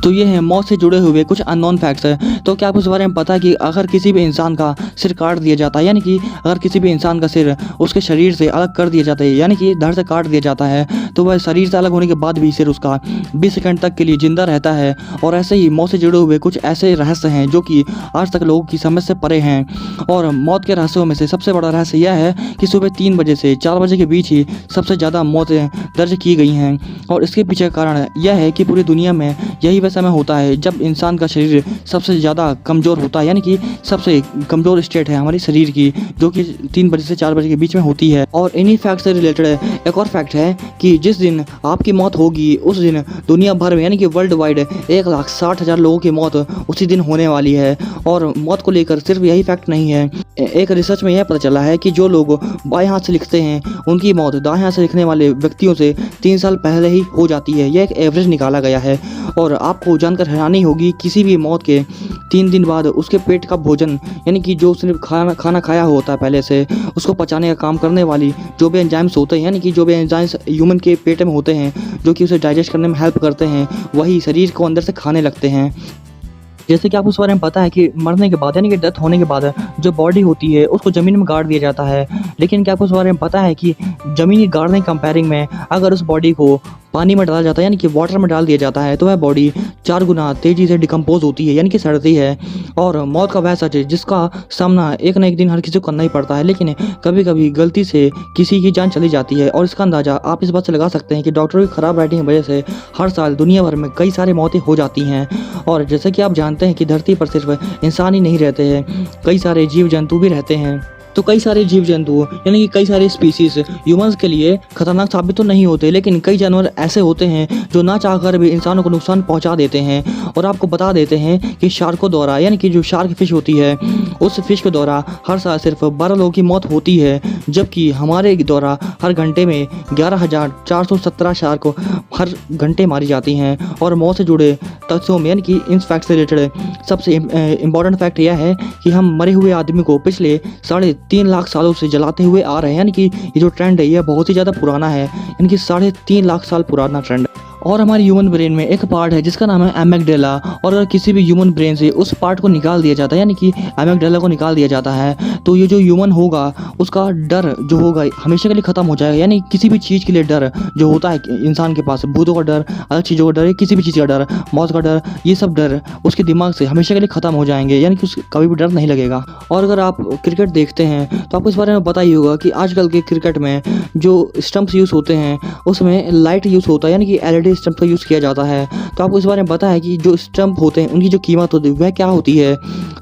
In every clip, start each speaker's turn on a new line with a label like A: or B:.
A: तो ये है मौत से जुड़े हुए कुछ अननोन फैक्ट्स है। तो क्या आपको इस बारे में पता है कि अगर किसी भी इंसान का सिर काट दिया जाता है, यानी कि अगर किसी भी इंसान का सिर उसके शरीर से अलग कर दिया जाता है, यानी कि धड़ से काट दिया जाता है, तो वह शरीर से अलग होने के बाद भी सिर उसका 20 सेकंड तक के लिए जिंदा रहता है। और ऐसे ही मौत से जुड़े हुए कुछ ऐसे रहस्य हैं जो कि आज तक लोगों की समझ से परे हैं। और मौत के रहस्यों में से सबसे बड़ा रहस्य यह है कि सुबह 3 बजे से 4 बजे के बीच ही सबसे ज़्यादा मौतें दर्ज की गई हैं। और इसके पीछे कारण यह है कि पूरी दुनिया में यही वह समय होता है जब इंसान का शरीर सबसे ज़्यादा कमज़ोर होता है, यानी कि सबसे कमज़ोर स्टेट है हमारे शरीर की, जो कि 3 बजे से 4 बजे के बीच में होती है। और इन्हीं फैक्ट से रिलेटेड एक और फैक्ट है कि जिस दिन आपकी मौत होगी उस दिन दुनिया भर में, यानी कि वर्ल्ड वाइड 1,60,000 लोगों की मौत उसी दिन होने वाली है। और मौत को लेकर सिर्फ यही फैक्ट नहीं है, एक रिसर्च में यह पता चला है कि जो लोग बाएं हाथ से लिखते हैं उनकी मौत दाएं हाथ से लिखने वाले व्यक्तियों से 3 साल पहले ही हो जाती है। यह एक एवरेज निकाला गया है। और आपको जानकर हैरानी होगी, किसी भी मौत के 3 दिन बाद उसके पेट का भोजन, यानी कि जो उसने खाना खाया होता है पहले से, उसको पचाने का काम करने वाली जो भी एंजाइम्स होते हैं, यानी कि जो भी एंजाइम्स ह्यूमन के पेट में होते हैं जो कि उसे डाइजेस्ट करने में हेल्प करते हैं, वही शरीर को अंदर से खाने लगते हैं। जैसे कि आपको इस बारे में पता है कि मरने के बाद, यानी कि डेथ होने के बाद जो बॉडी होती है उसको ज़मीन में गाड़ दिया जाता है। लेकिन क्या आपको इस बारे में पता है कि ज़मीन गाड़ने कंपेयरिंग में अगर उस बॉडी को पानी में डाला जाता है, यानी कि वाटर में डाल दिया जाता है, तो वह बॉडी 4 गुना तेज़ी से डिकम्पोज होती है, यानी कि सड़ती है। और मौत का वह सच है जिसका सामना एक ना एक दिन हर किसी को करना ही पड़ता है, लेकिन कभी कभी गलती से किसी की जान चली जाती है। और इसका अंदाज़ा आप इस बात से लगा सकते हैं कि डॉक्टरों की ख़राब राइटिंग की वजह से हर साल दुनिया भर में कई सारी मौतें हो जाती हैं। और जैसे कि आप जानते हैं कि धरती पर सिर्फ इंसान ही नहीं रहते हैं, कई सारे जीव जंतु भी रहते हैं। तो कई सारे जीव जंतु, यानी कि कई सारे स्पीसीज ह्यूमंस के लिए खतरनाक साबित तो नहीं होते, लेकिन कई जानवर ऐसे होते हैं जो ना चाहकर भी इंसानों को नुकसान पहुंचा देते हैं। और आपको बता देते हैं कि शार्कों द्वारा, यानी कि जो शार्क फिश होती है, उस फिश के द्वारा हर साल सिर्फ 12 लोगों की मौत होती है, जबकि हमारे द्वारा हर घंटे में 11,417 शार्क हर घंटे मारी जाती हैं। और मौत से जुड़े तथ्यों में, यानी कि इन फैक्ट से रिलेटेड सबसे इम्पॉर्टेंट फैक्ट यह है कि हम मरे हुए आदमी को पिछले 3.5 लाख सालों से जलाते हुए आ रहे हैं, यानी कि ये जो ट्रेंड है यह बहुत ही ज़्यादा पुराना है, यानी कि 3.5 लाख साल पुराना ट्रेंड है। और हमारे ह्यूमन ब्रेन में एक पार्ट है जिसका नाम है एमिगडाला। और अगर किसी भी ह्यूमन ब्रेन से उस पार्ट को निकाल दिया जाता है, यानी कि एमिगडाला को निकाल दिया जाता है, तो ये जो ह्यूमन होगा उसका डर जो होगा हमेशा के लिए ख़त्म हो जाएगा। यानी किसी भी चीज़ के लिए डर जो होता है इंसान के पास, भूतों का डर, अलग चीज़ों का डर, किसी भी चीज़ का डर, मौत का डर, ये सब डर उसके दिमाग से हमेशा के लिए ख़त्म हो जाएंगे, यानी कि उसको कभी भी डर नहीं लगेगा। और अगर आप क्रिकेट देखते हैं तो आपको इस बारे में पता ही होगा कि आजकल के क्रिकेट में जो स्टंप्स यूज़ होते हैं उसमें लाइट यूज़ होता है, यानी कि LED स्टंप का यूज़ किया जाता है। तो आपको इस बारे में पता है कि जो स्टंप होते हैं उनकी जो कीमत होती है वह क्या होती है।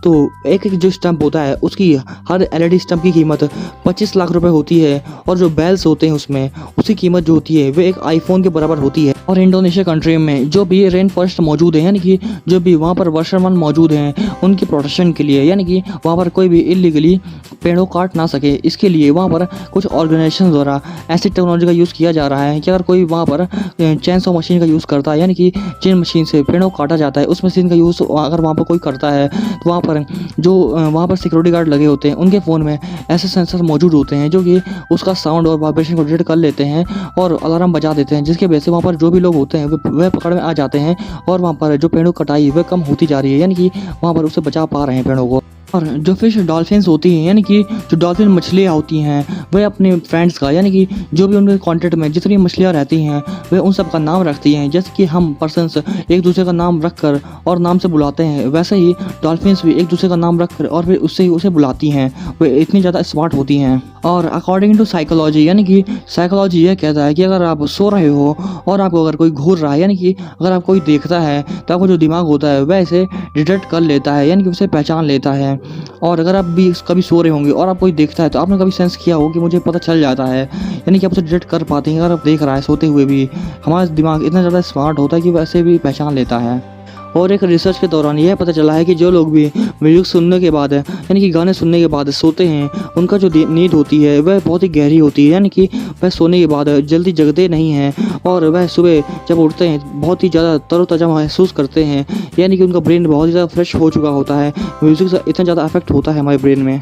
A: तो एक जो स्टंप होता है उसकी, हर LED स्टंप की कीमत 25 लाख रुपए होती है। और जो बेल्स होते हैं उसमें उसकी कीमत जो होती है वह एक आईफोन के बराबर होती है। और इंडोनेशिया कंट्री में जो भी रेन फॉरेस्ट मौजूद है, यानी कि जो भी वहाँ पर वर्षावन मौजूद हैं, उनकी प्रोटेक्शन के लिए, यानी कि वहाँ पर कोई भी इलीगली पेड़ों काट ना सके, इसके लिए वहाँ पर कुछ ऑर्गेनाइजेशन द्वारा ऐसी टेक्नोलॉजी का यूज़ किया जा रहा है कि अगर कोई वहाँ पर चेनसॉ मशीन का यूज़ करता है, यानी कि जिन मशीन से पेड़ों को काटा जाता है उस मशीन का यूज़ अगर वहाँ पर कोई करता है, तो वहाँ पर जो वहाँ पर सिक्योरिटी गार्ड लगे होते हैं उनके फ़ोन में ऐसे सेंसर मौजूद होते हैं जो कि उसका साउंड और वाइब्रेशन को डिटेक्ट कर लेते हैं और अलार्म बजा देते हैं, जिसकी वजह से वहाँ पर जो भी लोग होते हैं वह पकड़ में आ जाते हैं। और वहाँ पर जो पेड़ों कटाई वह कम होती जा रही है, यानी कि वहाँ पर उससे बचा पा रहे हैं पेड़ों को। और जो फिश डॉल्फिन्स होती हैं, यानी कि जो डॉल्फिन मछलियाँ होती हैं, वह अपने फ्रेंड्स का, यानी कि जो भी उनके कांटेक्ट में जितनी मछलियाँ रहती हैं वह उन सब का नाम रखती हैं। जैसे कि हम पर्सन्स एक दूसरे का नाम रख कर और नाम से बुलाते हैं, वैसे ही डॉल्फिन्स भी एक दूसरे का नाम रख कर और फिर उससे ही उसे बुलाती हैं। वह इतनी ज़्यादा स्मार्ट होती हैं। और अकॉर्डिंग टू साइकोलॉजी, यानी कि साइकोलॉजी यह कहता है कि अगर आप सो रहे हो और आपको अगर कोई घूर रहा है, यानी कि अगर आप कोई देखता है, तो आपको जो दिमाग होता है वह इसे डिटेक्ट कर लेता है, यानी कि उसे पहचान लेता है। और अगर आप भी कभी सो रहे होंगे और आप कोई देखता है तो आपने कभी सेंस किया हो कि मुझे पता चल जाता है, यानी कि आप उसे डिटेक्ट कर पाते हैं। अगर आप देख रहा है सोते हुए भी, हमारा दिमाग इतना ज़्यादा स्मार्ट होता है कि वैसे भी पहचान लेता है। और एक रिसर्च के दौरान यह पता चला है कि जो लोग भी म्यूजिक सुनने के बाद, यानी कि गाने सुनने के बाद सोते हैं, उनका जो नींद होती है वह बहुत ही गहरी होती है, यानी कि वह सोने के बाद जल्दी जगते नहीं हैं और वह सुबह जब उठते हैं बहुत ही ज़्यादा तरोताज़ा महसूस करते हैं, यानी कि उनका ब्रेन बहुत ही ज़्यादा फ्रेश हो चुका होता है। म्यूज़िक से इतना ज़्यादा इफेक्ट होता है हमारे ब्रेन में।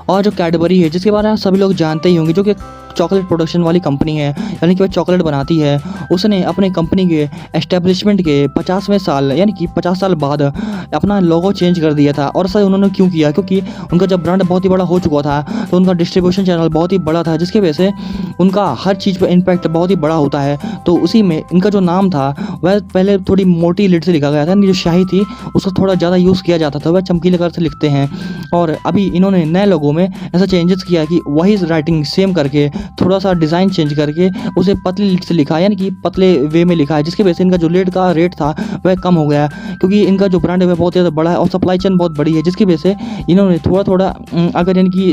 A: और जो कैडबरी है जिसके बारे में सभी लोग जानते ही होंगे, जो कि चॉकलेट प्रोडक्शन वाली कंपनी है, यानी कि वह चॉकलेट बनाती है, उसने अपने कंपनी के एस्टेब्लिशमेंट के 50वें साल यानी कि 50 साल बाद अपना लोगो चेंज कर दिया था। और ऐसा उन्होंने क्यों किया? क्योंकि उनका जब ब्रांड बहुत ही बड़ा हो चुका था तो उनका डिस्ट्रीब्यूशन चैनल बहुत ही बड़ा था, जिसकी वजह से उनका हर चीज़ पर इम्पैक्ट बहुत ही बड़ा होता है। तो उसी में इनका जो नाम था वह पहले थोड़ी मोटी लिट से लिखा गया था, जो शाही थी उसका थोड़ा ज़्यादा यूज़ किया जाता था, वह चमकीले कलर से लिखते हैं। और अभी इन्होंने नए लोगों में ऐसा चेंजेस किया कि वही राइटिंग सेम करके थोड़ा सा डिज़ाइन चेंज करके उसे पतली लिट से लिखा, यानी कि पतले वे में लिखा है, जिसकी वजह से इनका जो लिट का रेट था वह कम हो गया, क्योंकि इनका जो ब्रांड है वह बहुत ज़्यादा बड़ा है और सप्लाई चेन बहुत बड़ी है, जिसकी वजह से इन्होंने थोड़ा थोड़ा अगर इनकी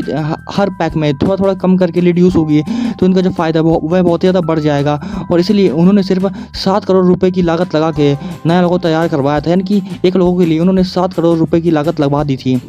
A: हर पैक में थोड़ा थोड़ा कम करके लिड यूज़ होगी तो इनका जो फ़ायदा वह बहुत ज़्यादा बढ़ जाएगा। और इसीलिए उन्होंने सिर्फ 7 करोड़ रुपए की लागत लगा के नया लोगो तैयार करवाया था, यानी कि एक लोगों के लिए उन्होंने 7 करोड़ रुपए की लागत लगवा दी थी।